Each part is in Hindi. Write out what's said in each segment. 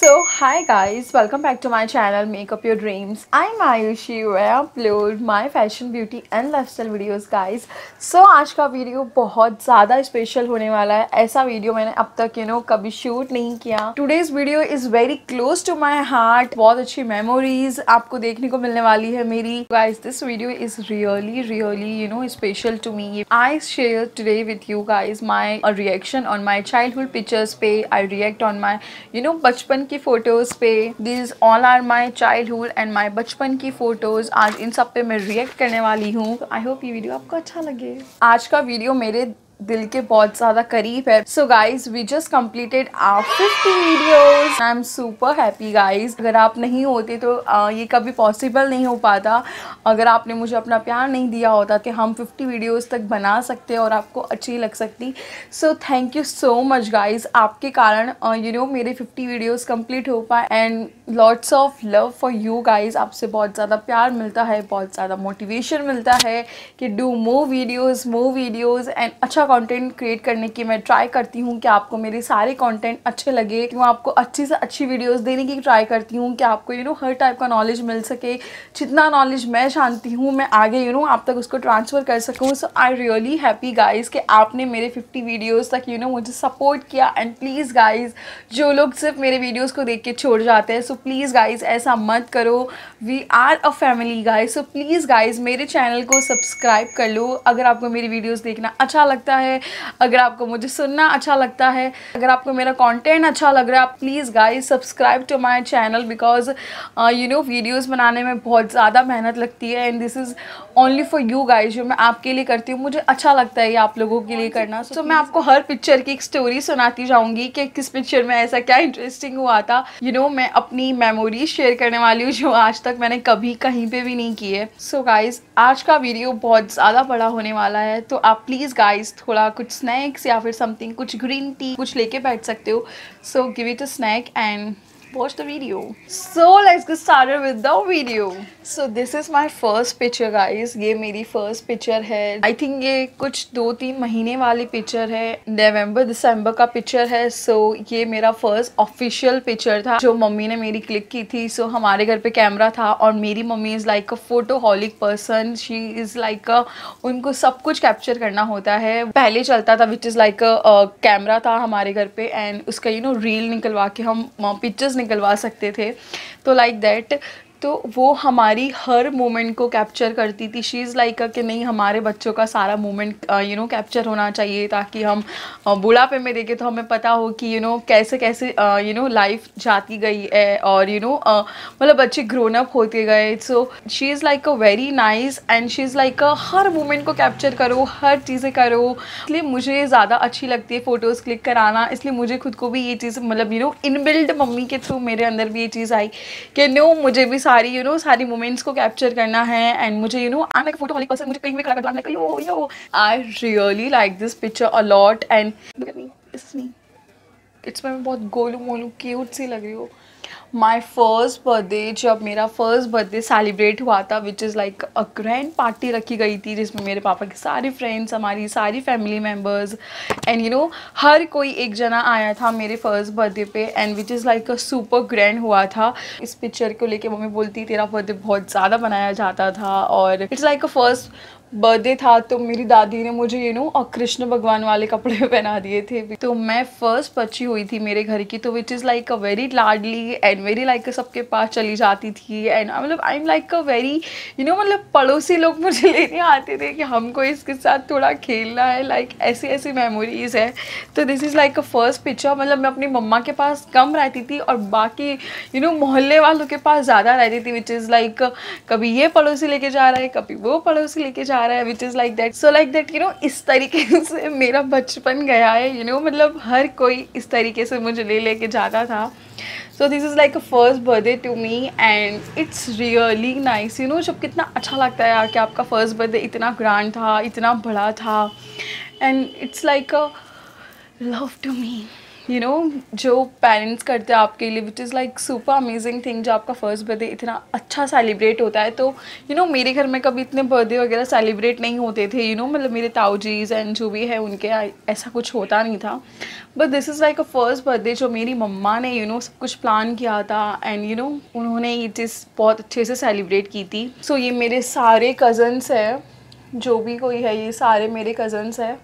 So hi guys, welcome back to my channel Make Up Your Dreams. I'm Ayushi where I upload my fashion, beauty and lifestyle videos guys. So आज का वीडियो बहुत ज़्यादा स्पेशल होने वाला है. ऐसा वीडियो मैंने अब तक कभी शूट नहीं किया. Today's video is very close to my heart. बहुत अच्छी memories आपको देखने को मिलने वाली है मेरी. Guys, this video is really special to me. I share today with you guys my reaction on my childhood pictures पे. I react on my बचपन की फोटोज़ पे. These all are my childhood and my बचपन की फोटोज़. आज इन सब पे मैं रिएक्ट करने वाली हूँ. आई होप ये वीडियो आपको अच्छा लगे. आज का वीडियो मेरे दिल के बहुत ज़्यादा करीब है. So guys we just completed our 50 videos. I am super happy guys. अगर आप नहीं होते तो ये कभी पॉसिबल नहीं हो पाता. अगर आपने मुझे अपना प्यार नहीं दिया होता कि हम 50 वीडियोज़ तक बना सकते और आपको अच्छी लग सकती. So thank you so much guys. आपके कारण मेरे 50 वीडियोज़ कम्प्लीट हो पाए and lots of love for you guys. आपसे बहुत ज़्यादा प्यार मिलता है, बहुत ज़्यादा मोटिवेशन मिलता है कि डू मोर वीडियोज़ एंड अच्छा कंटेंट क्रिएट करने की मैं ट्राई करती हूँ कि आपको मेरे सारे कंटेंट अच्छे लगे. मैं आपको अच्छी से अच्छी वीडियोस देने की ट्राई करती हूँ कि आपको हर टाइप का नॉलेज मिल सके. जितना नॉलेज मैं जानती हूँ मैं आगे आप तक उसको ट्रांसफ़र कर सकूँ. सो आई रियली हैप्पी गाइज़ कि आपने मेरे 50 वीडियोज़ तक मुझे सपोर्ट किया. एंड प्लीज़ गाइज़, जो लोग सिर्फ मेरे वीडियोज़ को देख के छोड़ जाते हैं, सो प्लीज़ गाइज़ ऐसा मत करो. We are a family guys. So please guys मेरे चैनल को सब्सक्राइब कर लो अगर आपको मेरी वीडियोज़ देखना अच्छा लगता है, अगर आपको मुझे सुनना अच्छा लगता है, अगर आपको मेरा कंटेंट अच्छा लग रहा है. आप please guys subscribe to my channel because videos बनाने में बहुत ज़्यादा मेहनत लगती है and this is only for you guys. जो मैं आपके लिए करती हूँ मुझे अच्छा लगता है ये आप लोगों के लिए करना. सो मैं आपको हर पिक्चर की एक स्टोरी सुनाती जाऊँगी कि किस पिक्चर में ऐसा क्या इंटरेस्टिंग हुआ था. मैं अपनी मेमोरीज शेयर करने वाली हूँ जो आज तक मैंने कभी कहीं पे भी नहीं की है. सो गाइज आज का वीडियो बहुत ज़्यादा बड़ा होने वाला है तो आप प्लीज़ गाइज थोड़ा कुछ स्नैक्स या फिर समथिंग, कुछ ग्रीन टी कुछ लेके बैठ सकते हो. So give it a snack and watch the video. So let's get started with the video. So this is my first picture guys. ये मेरी first picture है. I think ये कुछ 2-3 महीने वाली picture है. November-December का picture है. So ये मेरा first official picture था जो मम्मी ने मेरी क्लिक की थी. So हमारे घर पे कैमरा था और मेरी mummy is like a photoholic person. She is like a, उनको सब कुछ कैप्चर करना होता है. पहले चलता था which is like a camera था हमारे घर पे एंड उसका रील निकलवा के हम पिक्चर्स निकलवा सकते थे. तो लाइक दैट तो वो हमारी हर मोमेंट को कैप्चर करती थी. शी इज़ लाइक कि नहीं हमारे बच्चों का सारा मोमेंट कैप्चर होना चाहिए ताकि हम बुढ़ापे में देखें तो हमें पता हो कि कैसे कैसे लाइफ जाती गई है और मतलब बच्चे ग्रोन अप होते गए. So she is like a very nice and she is like her moment को कैप्चर करो, हर चीज़ें करो. इसलिए मुझे ज़्यादा अच्छी लगती है फ़ोटोज़ क्लिक कराना. इसलिए मुझे खुद को भी ये चीज़ मतलब इनबिल्ड मम्मी के थ्रू मेरे अंदर भी ये चीज़ आई कि मुझे भी सारी मोमेंट्स को कैप्चर करना है एंड मुझे I am like photoholic person. मुझे कहीं भी खड़ा कर like yo I really like this picture a lot and look at me, this is me. It's मैं बहुत गोलू मोलू क्यूट सी लग रही हूँ. माई फर्स्ट बर्थडे, जब मेरा फर्स्ट बर्थडे सेलिब्रेट हुआ था विच is like a grand party रखी गई थी जिसमें मेरे पापा के सारे फ्रेंड्स, हमारी सारी फैमिली मेम्बर्स एंड हर कोई एक जना आया था मेरे फर्स्ट बर्थडे पे and which is like a super grand हुआ था. इस पिक्चर को लेके मम्मी बोलती तेरा बर्थडे बहुत ज़्यादा बनाया जाता था और it's like a first birthday था तो मेरी दादी ने मुझे और कृष्ण भगवान वाले कपड़े पहना दिए थे. तो मैं फर्स्ट बच्ची हुई थी मेरे घर की तो विच is like a very Ladli and very like सबके पास चली जाती थी एंड मतलब I am like a very मतलब पड़ोसी लोग मुझे लेने आते थे कि हमको इसके साथ थोड़ा खेलना है. लाइक ऐसी ऐसी मेमोरीज़ है. तो this is like a first picture. मतलब मैं अपनी मम्मा के पास कम रहती थी और बाकी मोहल्ले वालों के पास ज़्यादा रहती थी विच इज़ लाइक कभी ये पड़ोसी लेके जा रहा है कभी वो पड़ोसी लेके जा रहा है विच is like that. So like that इस तरीके से मेरा बचपन गया है. मतलब हर कोई इस तरीके से मुझे लेके जाता था. So this is like a first birthday to me and it's really nice. जब कितना अच्छा लगता है यार कि आपका फर्स्ट बर्थडे इतना ग्रैंड था, इतना बड़ा था and it's like a love to me. You know जो पेरेंट्स करते हैं आपके लिए, which is like super amazing thing, जो आपका फर्स्ट बर्थडे इतना अच्छा सेलिब्रेट होता है। तो मेरे घर में कभी इतने बर्थडे वगैरह सेलिब्रेट नहीं होते थे, मतलब मेरे ताऊजीज़ एंड जो भी है उनके ऐसा कुछ होता नहीं था। But this is like a first birthday जो मेरी मम्मा ने सब कुछ प्लान किया था, एंड उन्होंने ये चीज़ बहुत अच्छे से सेलिब्रेट की थी। सो ये मेरे सारे कज़न्स हैं, जो भी कोई है ये सारे मेरे कज़न्स हैं,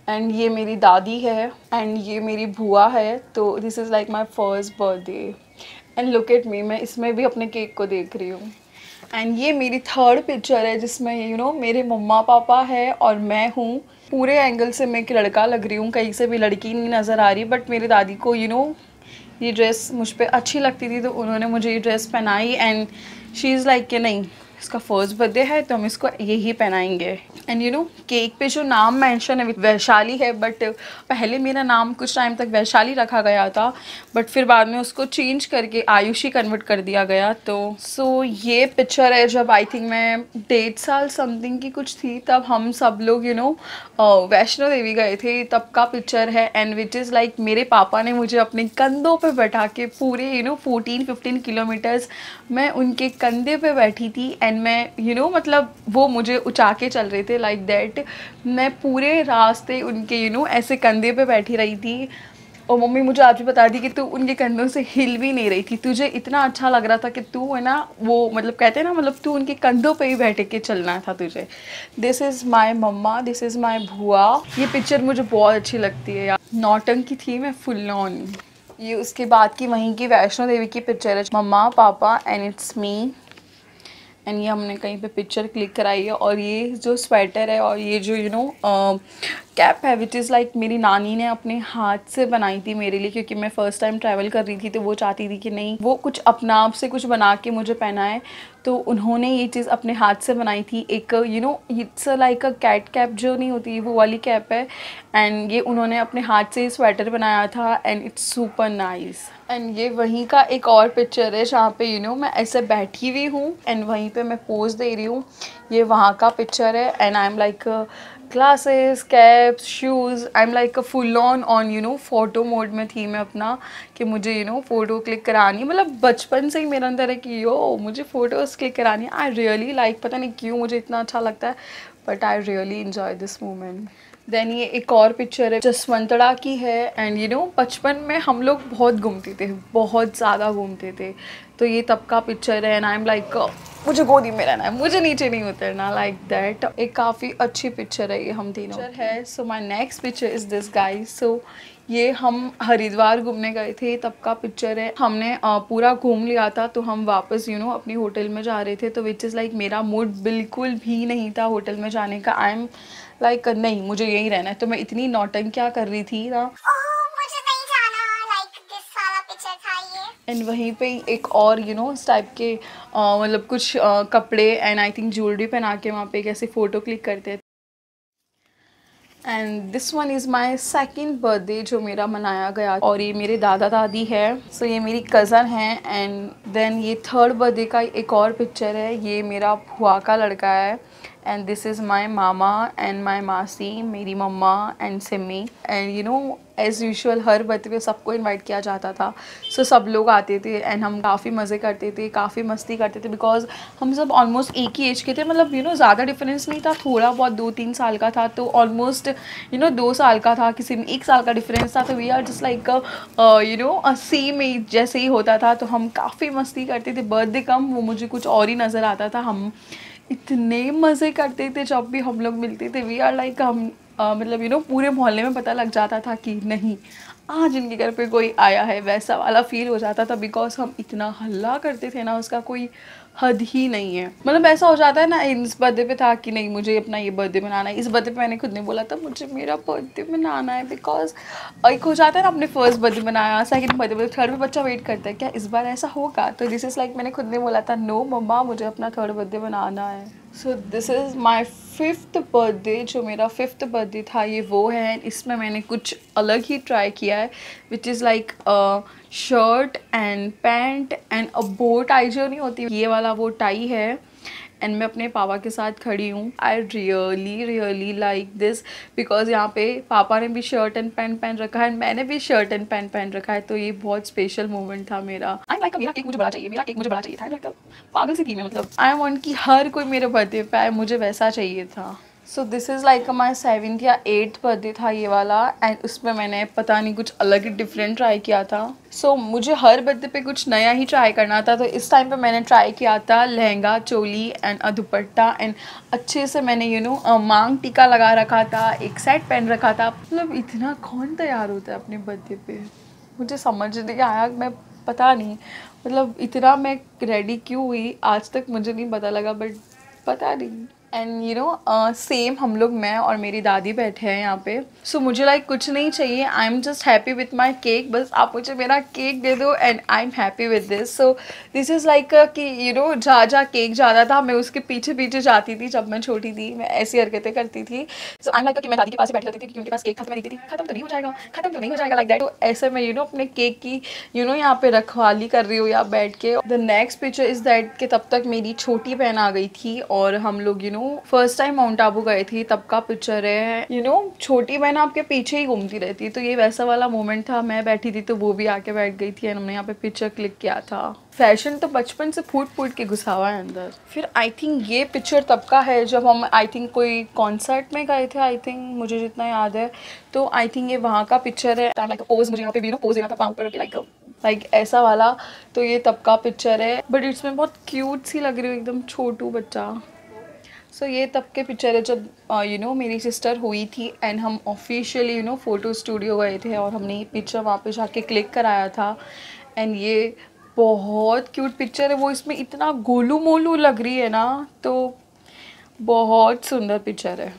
एंड ये मेरी दादी है, एंड ये मेरी बुआ है। तो this is like my first birthday, and look at me, मैं इसमें भी अपने केक को देख रही हूँ। एंड ये मेरी थर्ड पिक्चर है जिसमें मेरे मम्मा पापा है और मैं हूँ। पूरे एंगल से मैं एक लड़का लग रही हूँ, कहीं से भी लड़की नहीं नज़र आ रही। बट मेरे दादी को ये ड्रेस मुझ पर अच्छी लगती थी, तो उन्होंने मुझे ये ड्रेस पहनाई, एंड शी इज़ लाइक कि नहीं, इसका फर्स्ट बर्थडे है तो हम इसको यही पहनाएंगे। एंड केक पे जो नाम मेंशन है वैशाली है, बट पहले मेरा नाम कुछ टाइम तक वैशाली रखा गया था, बट फिर बाद में उसको चेंज करके आयुषी कन्वर्ट कर दिया गया। तो सो ये पिक्चर है जब आई थिंक मैं 1.5 साल समथिंग की कुछ थी, तब हम सब लोग वैष्णो देवी गए थे, तब का पिक्चर है। एंड विच इज़ लाइक मेरे पापा ने मुझे अपने कंधों पे बैठा के पूरे 14-15 किलोमीटर्स मैं उनके कंधे पे बैठी थी, एंड मैं मतलब वो मुझे उठा के चल रहे थे लाइक दैट। मैं पूरे रास्ते उनके ऐसे कंधे पे बैठी रही थी, और मम्मी मुझे आज भी बता दी कि तू उनके कंधों से हिल भी नहीं रही थी, तुझे इतना अच्छा लग रहा था कि तू है ना, वो मतलब कहते हैं ना, मतलब तू उनके कंधों पे ही बैठ के चलना था तुझे। This is my mama, this is my bua. ये पिक्चर मुझे बहुत अच्छी लगती है यार, नौटंकी थी मैं फुल ऑन। ये उसके बाद की वहीं की वैष्णो देवी की पिक्चर है, मम्मा पापा एंड इट्स मी। एंड ये हमने कहीं पे पिक्चर क्लिक कराई है, और ये जो स्वेटर है और ये जो कैप है, विच इज़ लाइक मेरी नानी ने अपने हाथ से बनाई थी मेरे लिए, क्योंकि मैं फ़र्स्ट टाइम ट्रैवल कर रही थी, तो वो चाहती थी कि नहीं वो कुछ अपना आप से कुछ बना के मुझे पहनाए, तो उन्होंने ये चीज़ अपने हाथ से बनाई थी। एक it's like a cat cap जो नहीं होती, वो वाली कैप है, एंड ये उन्होंने अपने हाथ से स्वेटर बनाया था, and it's super nice. And ये वहीं का एक और पिक्चर है जहाँ पे मैं ऐसे बैठी हुई हूँ, एंड वहीं पे मैं पोज दे रही हूँ। ये वहाँ का पिक्चर है, and I am like glasses, caps, shoes, I am like full on photo mode में थी मैं अपना, कि मुझे फ़ोटो क्लिक करानी, मतलब बचपन से ही मेरे अंदर है कि मुझे फ़ोटोज़ क्लिक करानी है। आई रियली लाइक, पता नहीं क्यों मुझे इतना अच्छा लगता है, but I really enjoy this moment. Then ये एक और पिक्चर है जसवंतड़ा की है, एंड बचपन में हम लोग बहुत घूमते थे, बहुत ज़्यादा घूमते थे, तो ये तब का पिक्चर है, एंड आई एम लाइक मुझे गोदी में रहना है, मुझे नीचे नहीं उतरना, लाइक दैट। एक काफ़ी अच्छी पिक्चर है ये, हम तीनों पिक्चर है। So my next picture is this guys. So ये हम हरिद्वार घूमने गए थे, तब का पिक्चर है। हमने पूरा घूम लिया था, तो हम वापस अपनी होटल में जा रहे थे, तो विच इज़ लाइक मेरा मूड बिल्कुल भी नहीं था होटल में जाने का। आई एम लाइक नहीं, मुझे यहीं रहना है, तो मैं इतनी नौटंकियाँ कर रही थी ना, मुझे नहीं जाना, लाइक दिस वाला पिक्चर था ये। एंड वहीं पे एक और इस टाइप के मतलब कुछ कपड़े एंड आई थिंक ज्वेलरी पहना के वहाँ पे कैसे फ़ोटो क्लिक करते हैं। And this one is my second birthday जो मेरा मनाया गया, और ये मेरे दादा दादी है। सो ये मेरी कज़न है। एंड देन ये थर्ड बर्थडे का एक और पिक्चर है, ये मेरा भुआ का लड़का है, and this is my mama and my masi, मेरी mumma and Simi. And as usual हर बर्थडे पे सबको इनवाइट किया जाता था, सो सब लोग आते थे, एंड हम काफ़ी मज़े करते थे, काफ़ी मस्ती करते थे, बिकॉज हम सब ऑलमोस्ट एक ही एज के थे, मतलब ज़्यादा डिफरेंस नहीं था, थोड़ा बहुत 2-3 साल का था, तो ऑलमोस्ट 2 साल का था, किसी में 1 साल का डिफरेंस था, तो we are just like same age जैसे ही होता था, तो हम काफ़ी मस्ती करते थे। बर्थडे कम वो मुझे कुछ और ही नज़र आता था, हम इतने मज़े करते थे जब भी हम लोग मिलते थे। वी आर लाइक हम मतलब पूरे मोहल्ले में पता लग जाता था कि नहीं आज इनके घर पे कोई आया है, वैसा वाला फील हो जाता था, बिकॉज हम इतना हल्ला करते थे ना, उसका कोई हद ही नहीं है। मतलब ऐसा हो जाता है ना, इस बर्थडे पे था कि नहीं मुझे अपना ये बर्थडे मनाना है, इस बर्थडे पे मैंने खुद ने बोला था मुझे मेरा बर्थडे मनाना है, बिकॉज एक हो जाता है ना, अपने फर्स्ट बर्थडे मनाया, सेकंड बर्थडे, थर्ड में बच्चा वेट करता है क्या इस बार ऐसा होगा, तो दिस इज़ लाइक मैंने खुद ने बोला था नो मम्मा मुझे अपना थर्ड बर्थडे मनाना है। सो this is my 5th birthday, जो मेरा 5th बर्थडे था ये वो है। इसमें मैंने कुछ अलग ही ट्राई किया है, विच is like shirt and pant and अ बो टाई जो नहीं होती, ये वाला वो टाई है, एंड मैं अपने पापा के साथ खड़ी हूँ। आई रियली लाइक दिस बिकॉज यहाँ पे पापा ने भी शर्ट एंड पैंट पहन रखा है, मैंने भी शर्ट एंड पैंट पहन रखा है, तो ये बहुत स्पेशल मोमेंट था मेरा। आई लाइक मेरा केक मुझे बड़ा चाहिए, मेरा केक मुझे बड़ा चाहिए था। लाइक पागल सी थी मैं, मतलब आई वांट कि हर कोई मेरे बर्थडे पे आए, मुझे वैसा चाहिए था। So this is like my 7th या 8th बर्थडे था ये वाला, एंड उसमें मैंने पता नहीं कुछ अलग ही डिफरेंट ट्राई किया था। सो मुझे हर बर्थडे पे कुछ नया ही ट्राई करना था, तो इस टाइम पे मैंने ट्राई किया था लहंगा, चोली एंड दुपट्टा, एंड अच्छे से मैंने मांग टीका लगा रखा था, एक सेट पहन रखा था। मतलब इतना कौन तैयार होता है अपने बर्थडे पे, मुझे समझ नहीं आया। मैं पता नहीं मतलब इतना मैं रेडी क्यों हुई, आज तक मुझे नहीं पता लगा, बट पता नहीं। एंड सेम हम लोग, मैं और मेरी दादी बैठे हैं यहाँ पे। सो मुझे लाइक कुछ नहीं चाहिए, I am just happy with my cake. बस आप मुझे मेरा केक दे दो and I am happy with this. So this is like कि जहाँ केक जाता था मैं उसके पीछे पीछे जाती थी। जब मैं छोटी थी मैं ऐसी हरकतें करती थी। सो आई एम लाइक कि मैं दादी के पास बैठी रहती थी, क्योंकि उनके पास केक था, तो मैं देखती थी खत्म तो नहीं हो जाएगा, खत्म तो नहीं हो जाएगा, लाइक दैट। तो ऐसे मैं अपने केक की यहाँ पे रखवाली कर रही हूँ या बैठ के। The next picture is that कि तब तक मेरी छोटी बहन आ गई थी और हम लोग फर्स्ट टाइम माउंट आबू गए थे, तब का पिक्चर है। छोटी बहन आपके पीछे ही घूमती रहती है, तो ये वैसा वाला मोमेंट था। मैं बैठी थी तो वो भी आके बैठ गई थी, एंड हमने यहाँ पे पिक्चर क्लिक किया था। फैशन तो बचपन से फूट फूट के घुसा हुआ है अंदर। फिर आई थिंक ये पिक्चर तब का है जब हम आई थिंक कोई कॉन्सर्ट में गए थे, आई थिंक मुझे जितना याद है, तो आई थिंक ये वहाँ का पिक्चर है। लाइक पोज, मुझे यहाँ पे पोज देना था पाँव पर, लाइक ऐसा वाला। तो ये तब का पिक्चर है, बट इसमें बहुत क्यूट सी लग रही हूँ, एकदम छोटू बच्चा। सो ये तब के पिक्चर है जब मेरी सिस्टर हुई थी, एंड हम ऑफिशियली फ़ोटो स्टूडियो गए थे और हमने ये पिक्चर वहाँ पे जाके क्लिक कराया था। एंड ये बहुत क्यूट पिक्चर है, वो इसमें इतना गोलू मोलू लग रही है ना, तो बहुत सुंदर पिक्चर है।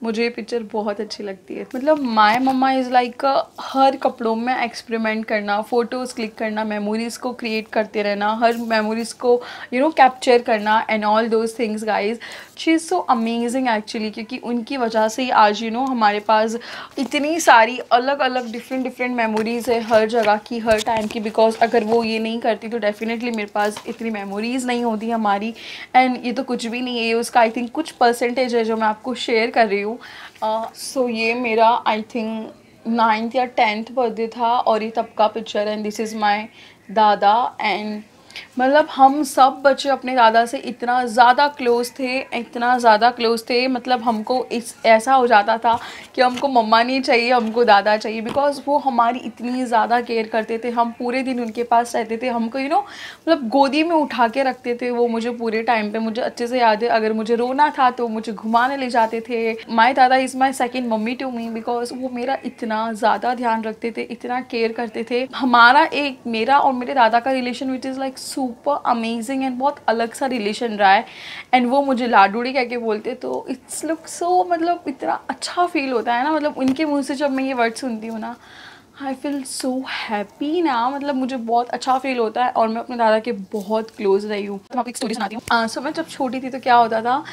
मुझे ये पिक्चर बहुत अच्छी लगती है। मतलब माय मम्मा इज़ लाइक हर कपड़ों में एक्सपेरिमेंट करना, फ़ोटोज़ क्लिक करना, मेमोरीज़ को क्रिएट करते रहना, हर मेमोरीज़ को कैप्चर करना, and all those things guys. She is so amazing actually, क्योंकि उनकी वजह से ही आज हमारे पास इतनी सारी अलग अलग डिफरेंट मेमोरीज़ है हर जगह की, हर टाइम की। बिकॉज अगर वो ये नहीं करती तो डेफिनेटली मेरे पास इतनी मेमोरीज़ नहीं होती हमारी। एंड ये तो कुछ भी नहीं है, ये उसका आई थिंक कुछ परसेंटेज है जो मैं आपको शेयर कर रही हूँ। सो ये मेरा आई थिंक 9th या 10th बर्थडे था, और ये तब का पिक्चर है। एंड दिस इज़ माई दादा। एंड मतलब हम सब बच्चे अपने दादा से इतना ज़्यादा क्लोज़ थे, इतना ज़्यादा क्लोज़ थे, मतलब हमको ऐसा हो जाता था कि हमको मम्मा नहीं चाहिए, हमको दादा चाहिए। बिकॉज़ वो हमारी इतनी ज़्यादा केयर करते थे, हम पूरे दिन उनके पास रहते थे, हमको मतलब गोदी में उठा के रखते थे वो मुझे पूरे टाइम पे। मुझे अच्छे से याद है, अगर मुझे रोना था तो मुझे घुमाने ले जाते थे। My dada is my second mummy to me, because वो मेरा इतना ज़्यादा ध्यान रखते थे, इतना केयर करते थे। हमारा मेरा और मेरे दादा का relation which is like super amazing and बहुत अलग सा रिलेशन रहा है। एंड वो मुझे लाडूड़ी कह के बोलते, तो इट्स लुक सो, मतलब इतना अच्छा फील होता है ना, मतलब उनके मुँह से जब मैं ये वर्ड सुनती हूँ ना, आई फील सो हैप्पी ना, मतलब मुझे बहुत अच्छा फील होता है। और मैं अपने दादा के बहुत क्लोज रही हूँ। तो मैं आपको एक स्टोरी सुनाती हूँ। सो मैं जब छोटी थी तो क्या होता था,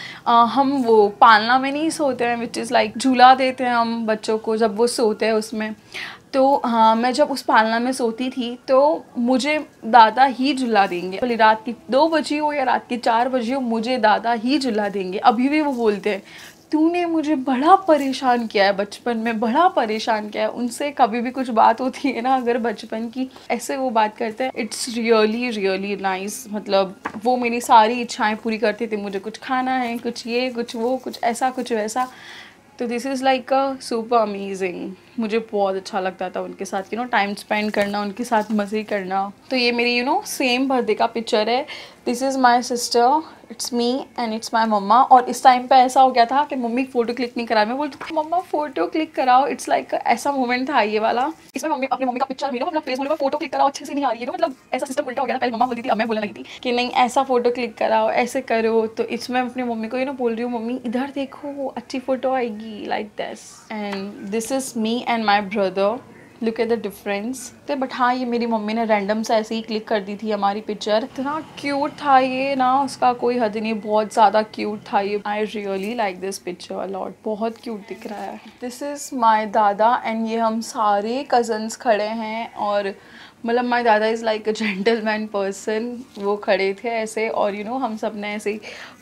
हम वो पालना में नहीं सोते हैं, विच इज़ लाइक झूला देते हैं हम बच्चों को जब वो सोते हैं उसमें। तो हाँ, मैं जब उस पालना में सोती थी तो मुझे दादा ही झुला देंगे, भले रात की 2 बजी हो या रात की 4 बजी हो, मुझे दादा ही झुला देंगे। अभी भी वो बोलते हैं, तूने मुझे बड़ा परेशान किया है बचपन में, बड़ा परेशान किया है। उनसे कभी भी कुछ बात होती है ना अगर बचपन की, ऐसे वो बात करते हैं। It's really nice. मतलब वो मेरी सारी इच्छाएं पूरी करते थे, मुझे कुछ खाना है, कुछ ये, कुछ वो, कुछ ऐसा, कुछ वैसा। तो this is like a super amazing. मुझे बहुत अच्छा लगता था उनके साथ टाइम स्पेंड करना, उनके साथ मज़े करना। तो ये मेरी सेम बर्थडे का पिक्चर है। This is my sister, it's me and it's my mumma. और इस टाइम पे ऐसा हो गया था कि मम्मी फ़ोटो क्लिक नहीं करा, मैं बोलती थी मम्मा फ़ोटो क्लिक कराओ। इट्स लाइक ऐसा मोमेंट था ये वाला। इसमें मम्मी अपनी मम्मी का पिक्चर मेरा अपना फेस बोले फ़ोटो क्लिक कराओ, अच्छे से नहीं आ रही है, मतलब ऐसा सिस्टम उल्टा हो गया था। पहले मम्मा बोलती थी, अब मैं बोलने लगी थी कि नहीं ऐसा फ़ोटो क्लिक कराओ, ऐसे करो। तो इसमें अपनी मम्मी को बोल रही हूँ, मम्मी इधर देखो अच्छी फ़ोटो आएगी, like this. And this is me and my brother, look at the difference. तो बट हाँ, ये मेरी मम्मी ने रैंडम से ऐसे ही क्लिक कर दी थी हमारी पिक्चर। इतना क्यूट था ये ना, उसका कोई हद नहीं, बहुत ज़्यादा क्यूट था ये। I really like this picture a lot, बहुत क्यूट दिख रहा है। दिस इज़ माई दादा एंड ये हम सारे कज़न्स खड़े हैं और मतलब माई दादा is like a gentleman person. वो खड़े थे ऐसे और हम सब ने ऐसे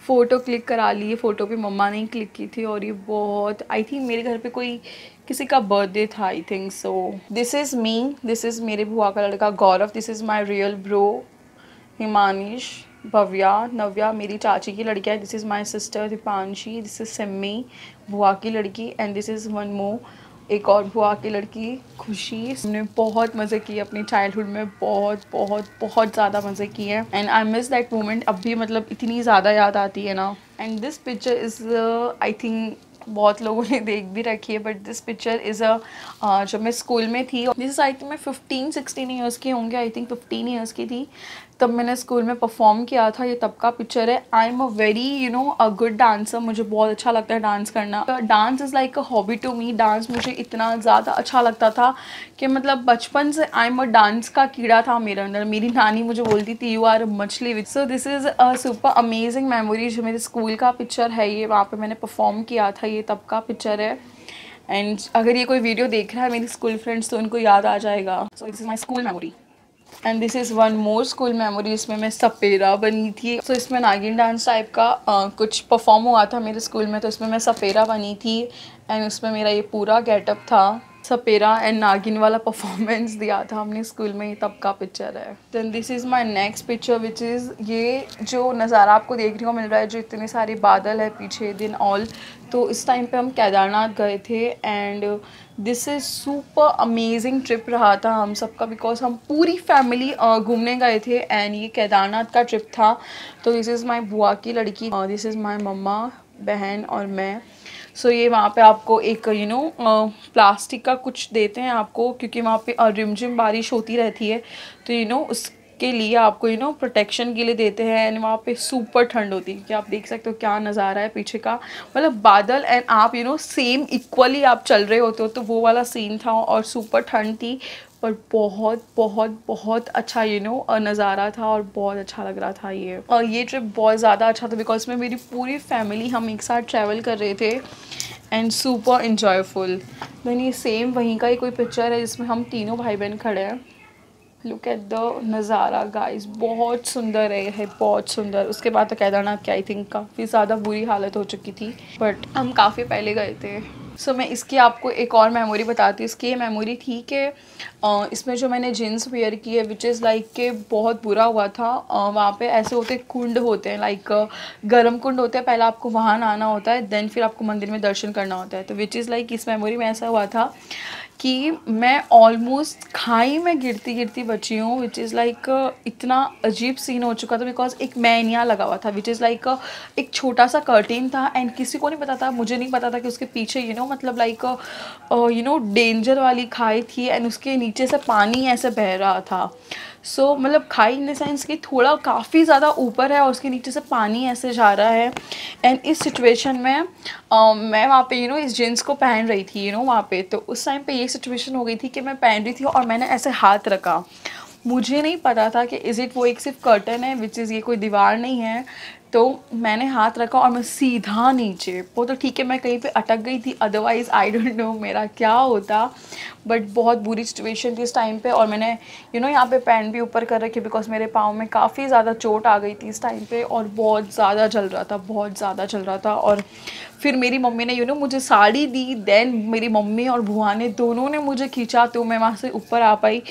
फ़ोटो क्लिक करा ली। फ़ोटो भी मम्मा ने ही क्लिक की थी और ये बहुत, आई थिंक मेरे घर पे कोई किसी का बर्थडे था, I think so. This is me, this is मेरे बुआ का लड़का Gaurav, this is my real bro Himanish, Bhavya, Navya मेरी चाची की लड़कियाँ है, this is my sister Deepanshi, this is Simmi बुआ की लड़की, and this is one more, एक और बुआ की लड़की खुशी। हमने बहुत मज़े किए अपनी चाइल्डहुड में, बहुत बहुत बहुत ज़्यादा मज़े किए and I miss that moment. अब भी मतलब इतनी ज़्यादा याद आती है ना। And this picture is I think बहुत लोगों ने देख भी रखी है, बट दिस पिक्चर इज़ जब मैं स्कूल में थी, दिस इज़ आई थिंक मैं 15-16 ईयर्स की होंगे, आई थिंक 15 ईयर्स की थी, तब मैंने स्कूल में परफॉर्म किया था। ये तब का पिक्चर है। I am a very a good dancer, मुझे बहुत अच्छा लगता है डांस करना। Dance is like a hobby to me. Dance मुझे इतना ज़्यादा अच्छा लगता था कि मतलब बचपन से आई एम अ डांस का कीड़ा था मेरे अंदर। मेरी नानी मुझे बोलती थी you are machhli which. So this is a super amazing memory. जो मेरे स्कूल का पिक्चर है ये, वहाँ पे मैंने परफॉर्म किया था, ये तब का पिक्चर है। एंड अगर ये कोई वीडियो देख रहा है मेरी स्कूल फ्रेंड्स तो उनको याद आ जाएगा। सो this is my school memory. And this is one more school memory, इसमें मैं सपेरा बनी थी। सो इसमें नागिन डांस टाइप का कुछ परफॉर्म हुआ था मेरे स्कूल में, तो इसमें मैं सपेरा बनी थी एंड उसमें मेरा ये पूरा गेटअप था। सपेरा एंड नागिन वाला परफॉर्मेंस दिया था हमने स्कूल में, तब का पिक्चर है। Then this is my next picture which is, ये जो नज़ारा आपको देखने को मिल रहा है, जो इतने सारे बादल है पीछे दिन ऑल, तो इस टाइम पे हम केदारनाथ गए थे and this is super amazing trip रहा था हम सबका, बिकॉज हम पूरी फैमिली घूमने गए थे एंड ये केदारनाथ का ट्रिप था। तो दिस इज़ माई बुआ की लड़की, दिस इज़ माई मम्मा, बहन और मैं। सो ये वहाँ पे आपको एक प्लास्टिक का कुछ देते हैं आपको, क्योंकि वहाँ पे रिमझिम बारिश होती रहती है, तो उसके लिए आपको प्रोटेक्शन के लिए देते हैं। एंड वहाँ पे सुपर ठंड होती है, कि आप देख सकते हो क्या नज़ारा है पीछे का, मतलब बादल एंड आप सेम इक्वली आप चल रहे होते हो, तो वो वाला सीन था और सुपर ठंड थी, पर बहुत बहुत बहुत अच्छा नज़ारा था और बहुत अच्छा लग रहा था ये। और ये ट्रिप बहुत ज़्यादा अच्छा था बिकॉज में मेरी पूरी फैमिली हम एक साथ ट्रैवल कर रहे थे एंड सुपर इन्जॉयफुल। देन ये सेम वहीं का ही कोई पिक्चर है जिसमें हम तीनों भाई बहन खड़े हैं। लुक एट द नज़ारा गाइस, बहुत सुंदर है बहुत सुंदर। उसके बाद तो केदारनाथ की आई थिंक काफ़ी ज़्यादा बुरी हालत हो चुकी थी, बट हम काफ़ी पहले गए थे। सो मैं इसकी आपको एक और मेमोरी बताती हूँ। इसकी ये मेमोरी थी कि इसमें जो मैंने जीन्स वेयर की है विच इज़ लाइक के बहुत बुरा हुआ था। वहाँ पे ऐसे होते कुंड होते हैं, लाइक गर्म कुंड होते हैं, पहले आपको वहाँ नहाना होता है, देन फिर आपको मंदिर में दर्शन करना होता है। तो विच इज़ लाइक इस मेमोरी में ऐसा हुआ था कि मैं ऑलमोस्ट खाई में गिरती गिरती बची हूँ, विच इज़ लाइक इतना अजीब सीन हो चुका था बिकॉज एक मैनिया लगा हुआ था, विच इज़ लाइक एक छोटा सा कर्टेन था एंड किसी को नहीं पता था, मुझे नहीं पता था कि उसके पीछे मतलब लाइक डेंजर वाली खाई थी एंड उसके नीचे से पानी ऐसे बह रहा था। सो मतलब खाई इन द सेंस कि थोड़ा काफ़ी ज़्यादा ऊपर है और उसके नीचे से पानी ऐसे जा रहा है। एंड इस सिचुएशन में मैं वहाँ पे इस जीन्स को पहन रही थी वहाँ पे, तो उस टाइम पे ये सिचुएशन हो गई थी कि मैं पहन रही थी और मैंने ऐसे हाथ रखा। मुझे नहीं पता था कि इज़ इट वो एक सिर्फ कर्टन है, विच इज़ ये कोई दीवार नहीं है। तो मैंने हाथ रखा और मैं सीधा नीचे, वो तो ठीक है मैं कहीं पे अटक गई थी, अदरवाइज़ आई डोंट नो मेरा क्या होता। बट बहुत बुरी सिचुएशन थी इस टाइम पे और मैंने यहाँ पे पैंट भी ऊपर कर रखी बिकॉज मेरे पाँव में काफ़ी ज़्यादा चोट आ गई थी इस टाइम पे और बहुत ज़्यादा जल रहा था, बहुत ज़्यादा जल रहा था। और फिर मेरी मम्मी ने मुझे साड़ी दी, देन मेरी मम्मी और बुआ ने दोनों ने मुझे खींचा तो मैं वहाँ से ऊपर आ पाई।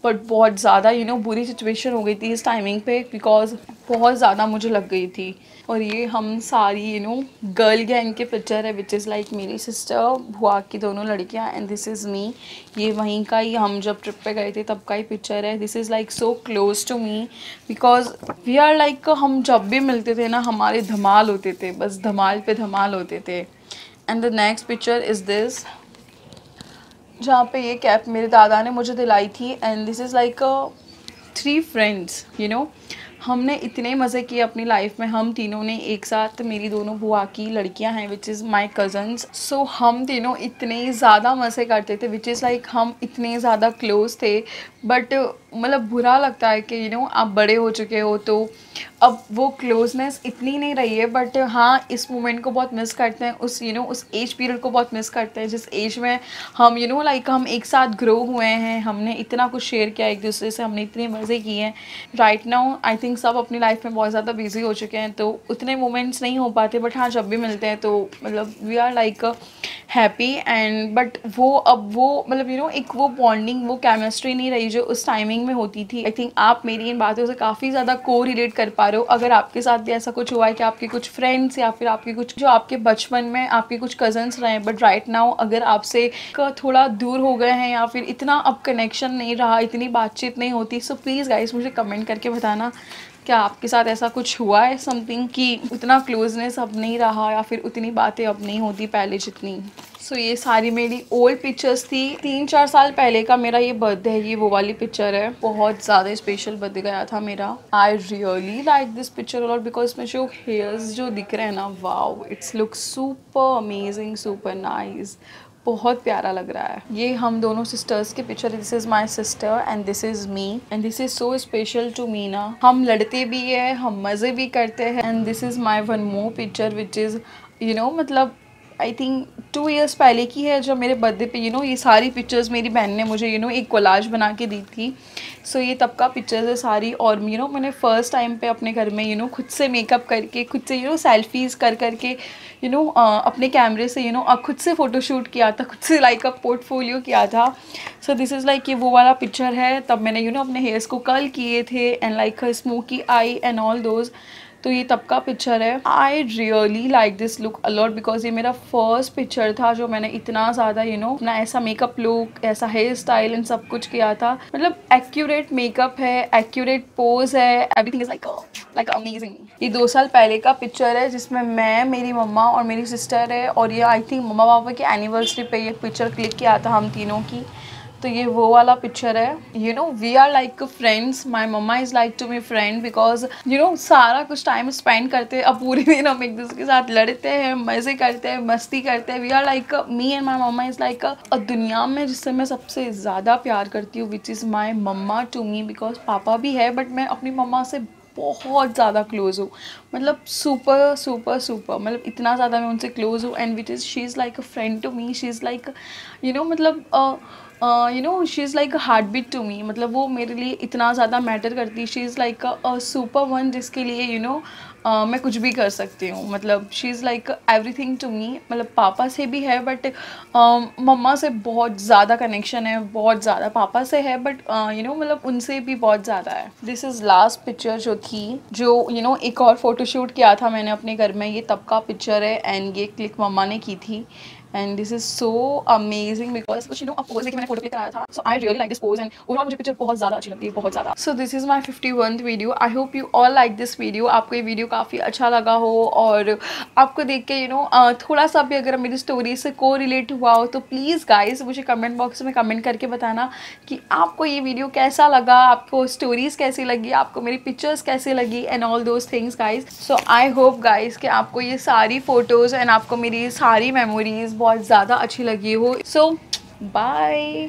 बट बहुत ज़्यादा बुरी सिचुएशन हो गई थी इस टाइमिंग पे बिकॉज बहुत ज़्यादा मुझे लग गई थी। और ये हम सारी गर्ल गैंग के पिक्चर है विच इज़ लाइक मेरी सिस्टर, बुआ की दोनों लड़कियां एंड दिस इज़ मी। ये वहीं का ही, हम जब ट्रिप पे गए थे तब का ही पिक्चर है। This is like so close to me because we are like, हम जब भी मिलते थे ना हमारे धमाल होते थे, बस धमाल पे धमाल होते थे। And the next picture is this, जहाँ पे ये कैप मेरे दादा ने मुझे दिलाई थी and this is like 3 friends हमने इतने मज़े किए अपनी लाइफ में, हम तीनों ने एक साथ, मेरी दोनों बुआ की लड़कियां हैं विच इज़ माई कज़न्स। सो हम तीनों इतने ज़्यादा मज़े करते थे विच इज़ लाइक हम इतने ज़्यादा क्लोज थे। बट मतलब बुरा लगता है कि आप बड़े हो चुके हो, तो अब वो क्लोजनेस इतनी नहीं रही है। बट हाँ, इस मोमेंट को बहुत मिस करते हैं, उस उस एज पीरियड को बहुत मिस करते हैं जिस एज में हम लाइक हम एक साथ ग्रो हुए हैं, हमने इतना कुछ शेयर किया एक दूसरे से, हमने इतने मज़े किए हैं। राइट नाउ आई थिंक सब अपनी लाइफ में बहुत ज़्यादा बिजी हो चुके हैं, तो उतने मोमेंट्स नहीं हो पाते। बट हाँ, जब भी मिलते हैं तो मतलब we are like happy and but वो अब वो मतलब एक वो बॉन्डिंग, वो केमिस्ट्री नहीं रही जो उस टाइमिंग में होती थी। आई थिंक आप मेरी इन बातों से काफ़ी ज़्यादा को रिलेट कर पा रहे हो। अगर आपके साथ भी ऐसा कुछ हुआ है कि आपके कुछ फ्रेंड्स या फिर आपके कुछ जो आपके बचपन में आपके कुछ कजन्स रहे, बट राइट नाउ अगर आपसे थोड़ा दूर हो गए हैं या फिर इतना अब कनेक्शन नहीं रहा, इतनी बातचीत नहीं होती, सो प्लीज़ गाइस मुझे कमेंट करके बताना क्या आपके साथ ऐसा कुछ हुआ है, समथिंग कि उतना क्लोजनेस अब नहीं रहा या फिर उतनी बातें अब नहीं होती पहले जितनी। सो ये सारी मेरी ओल्ड पिक्चर्स थी। 3-4 साल पहले का मेरा ये बर्थडे है, ये वो वाली पिक्चर है। बहुत ज़्यादा स्पेशल बर्थडे गया था मेरा। आई रियली लाइक दिस पिक्चर और बिकॉज में जो हेयर्स जो दिख रहे हैं ना, wow, it's look super amazing, super nice, बहुत प्यारा लग रहा है। ये हम दोनों सिस्टर्स के पिक्चर है। This is my sister and this is me and this is so special to me ना। हम लड़ते भी है, हम मज़े भी करते हैं। And this is my one more picture which is मतलब आई थिंक 2 years पहले की है, जो मेरे बर्थडे पे ये सारी पिक्चर्स मेरी बहन ने मुझे एक कोलाज बना के दी थी। सो ये तब का पिक्चर्स है सारी। और मैंने फ़र्स्ट टाइम पे अपने घर में खुद से मेकअप करके, खुद से सेल्फीज़ कर करके अपने कैमरे से खुद से फ़ोटोशूट किया था, खुद से लाइक अ पोर्टफोलियो किया था। सो दिस इज़ लाइक ये वो वाला पिक्चर है। तब मैंने अपने हेयर्स को कर्ल किए थे and like smoky I and all those. तो ये तब का पिक्चर है। आई really like this look a lot because ये मेरा फर्स्ट पिक्चर था जो मैंने इतना ज़्यादा अपना ऐसा मेकअप लुक, ऐसा हेयर स्टाइल एंड सब कुछ किया था। मतलब एक्यूरेट मेकअप है, एक्यूरेट पोज है, एवरीथिंग इज लाइक अमेजिंग। ये 2 साल पहले का पिक्चर है जिसमें मैं, मेरी मम्मा और मेरी सिस्टर है। और ये आई थिंक मम्मा पापा की एनिवर्सरी पे ये पिक्चर क्लिक किया था हम तीनों की। तो ये वो वाला पिक्चर है। We are like friends, my mama is like to me friend because सारा कुछ टाइम स्पेंड करते हैं। अब पूरे दिन हम एक दूसरे के साथ लड़ते हैं, मज़े करते हैं, मस्ती करते हैं। We are like me and my mama is like दुनिया में जिससे मैं सबसे ज़्यादा प्यार करती हूँ which is my mama to me. Because पापा भी है बट मैं अपनी मम्मा से बहुत ज़्यादा क्लोज़ हूँ, मतलब सुपर सुपर सुपर, मतलब इतना ज़्यादा मैं उनसे क्लोज़ हूँ। And which is she is like a friend to me, she is like मतलब she is like a heartbeat to me. मतलब वो मेरे लिए इतना ज़्यादा मैटर करती है। She is like a super one जिसके लिए मैं कुछ भी कर सकती हूँ। मतलब she is like everything to me. मतलब पापा से भी है बट मम्मा से बहुत ज़्यादा कनेक्शन है, बहुत ज़्यादा। पापा से है बट मतलब उनसे भी बहुत ज़्यादा है। दिस इज़ लास्ट पिक्चर जो थी, जो एक और फोटोशूट किया था मैंने अपने घर में, ये तब का पिक्चर है। एंड ये क्लिक मम्मा ने की थी and this is so amazing because कुछ पोज लेके मैंने फोटो क्लिक कराया था। So I really like this pose and overall मुझे पिक्चर बहुत ज़्यादा अच्छी लगती है, बहुत ज़्यादा। So this is my 51th video. I hope you all like this video. आपको ये वीडियो काफ़ी अच्छा लगा हो और आपको देख के थोड़ा सा भी अगर मेरी स्टोरी से को रिलेट हुआ हो तो प्लीज़ गाइज मुझे कमेंट बॉक्स में कमेंट करके बताना कि आपको ये वीडियो कैसा लगा, आपको स्टोरीज़ कैसी लगी, आपको मेरी पिक्चर्स कैसी लगी and all those things guys. So I hope guys कि आपको ये सारी फ़ोटोज़ एंड आपको मेरी सारी मेमोरीज़ बहुत ज़्यादा अच्छी लगी हो। सो बाय।